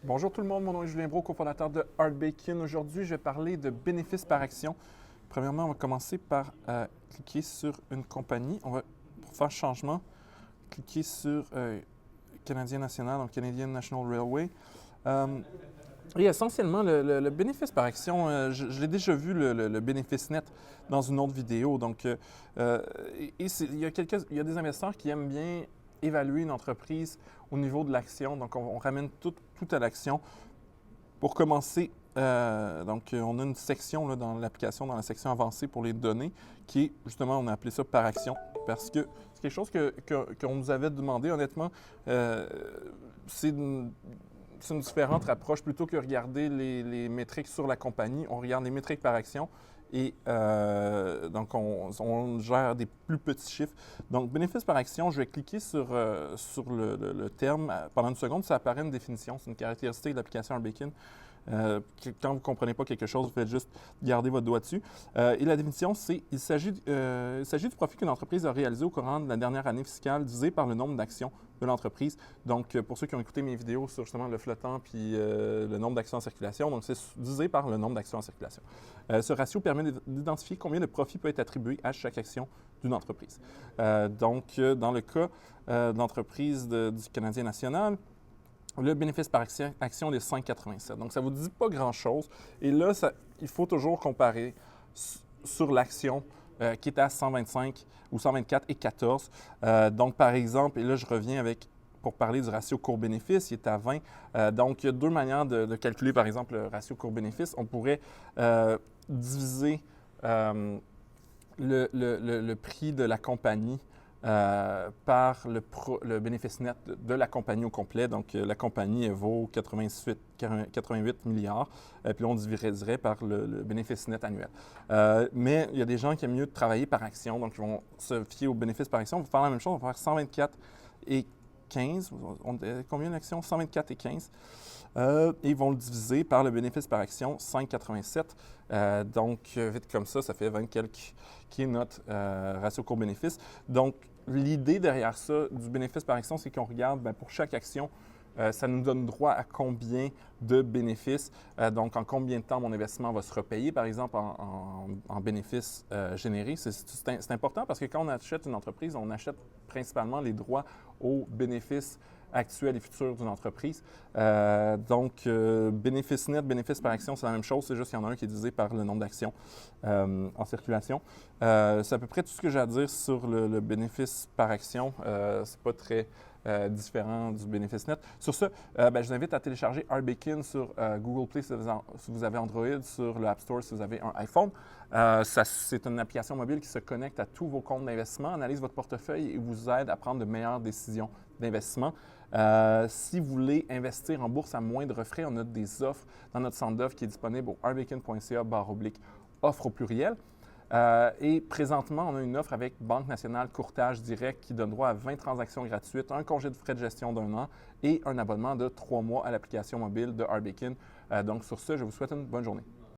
Bonjour tout le monde, mon nom est Julien Brault, cofondateur de Hardbacon. Aujourd'hui, je vais parler de bénéfices par action. Premièrement, on va commencer par cliquer sur une compagnie. On va, pour faire changement, cliquer sur Canadien National, donc Canadian National Railway. Et essentiellement, le bénéfice par action, je l'ai déjà vu, le bénéfice net, dans une autre vidéo. Donc, il y a des investisseurs qui aiment bien évaluer une entreprise au niveau de l'action. Donc, on ramène tout à l'action. Pour commencer, on a une section là, dans l'application, dans la section avancée pour les données, qui est justement, on a appelé ça par action, parce que c'est quelque chose qu'on nous avait demandé, honnêtement. C'est une différente approche. Plutôt que regarder les métriques sur la compagnie, on regarde les métriques par action. Et donc, on gère des plus petits chiffres. Donc, bénéfice par action, je vais cliquer sur le terme. Pendant une seconde, ça apparaît une définition. C'est une caractéristique de l'application Hardbacon. Quand vous ne comprenez pas quelque chose, vous faites juste garder votre doigt dessus. Et la définition, c'est il s'agit du profit qu'une entreprise a réalisé au courant de la dernière année fiscale divisé par le nombre d'actions de l'entreprise. Donc, pour ceux qui ont écouté mes vidéos sur justement le flottant puis le nombre d'actions en circulation, donc c'est divisé par le nombre d'actions en circulation. Ce ratio permet d'identifier combien de profit peut être attribué à chaque action d'une entreprise. Dans le cas de l'entreprise du Canadien National, le bénéfice par action est de 5,87. Donc, ça ne vous dit pas grand-chose. Et là, il faut toujours comparer sur l'action qui est à 125 ou 124 et 14. Donc, par exemple, et là, je reviens pour parler du ratio cours-bénéfice, il est à 20. Donc, il y a deux manières de calculer, par exemple, le ratio cours-bénéfice. On pourrait diviser le prix de la compagnie par le bénéfice net de la compagnie au complet. Donc, la compagnie vaut 88 milliards. Puis là, on diviserait par le bénéfice net annuel. Mais il y a des gens qui aiment mieux travailler par action. Donc, ils vont se fier au bénéfice par action. On va faire la même chose. On va faire 124 et 15. Combien d'actions? 124 et 15. Et ils vont le diviser par le bénéfice par action, 5,87. Donc, vite comme ça fait 20 quelques qui est notre ratio cours-bénéfice. Donc, l'idée derrière ça, du bénéfice par action, c'est qu'on regarde pour chaque action, ça nous donne droit à combien de bénéfices, donc en combien de temps mon investissement va se repayer, par exemple, en bénéfices générés. C'est important parce que quand on achète une entreprise, on achète principalement les droits aux bénéfices actuels et futurs d'une entreprise. Bénéfice net, bénéfice par action, c'est la même chose, c'est juste qu'il y en a un qui est divisé par le nombre d'actions en circulation. C'est à peu près tout ce que j'ai à dire sur le bénéfice par action. C'est pas très différent du bénéfice net. Sur ce, je vous invite à télécharger Hardbacon sur Google Play si vous avez Android, sur le App Store si vous avez un iPhone. C'est une application mobile qui se connecte à tous vos comptes d'investissement, analyse votre portefeuille et vous aide à prendre de meilleures décisions d'investissement. Si vous voulez investir en bourse à moindre frais, on a des offres dans notre centre d'offres qui est disponible au hardbacon.ca/offre au pluriel. Et présentement, on a une offre avec Banque nationale courtage direct qui donne droit à 20 transactions gratuites, un congé de frais de gestion d'1 an et un abonnement de 3 mois à l'application mobile de Hardbacon. Donc sur ce, je vous souhaite une bonne journée.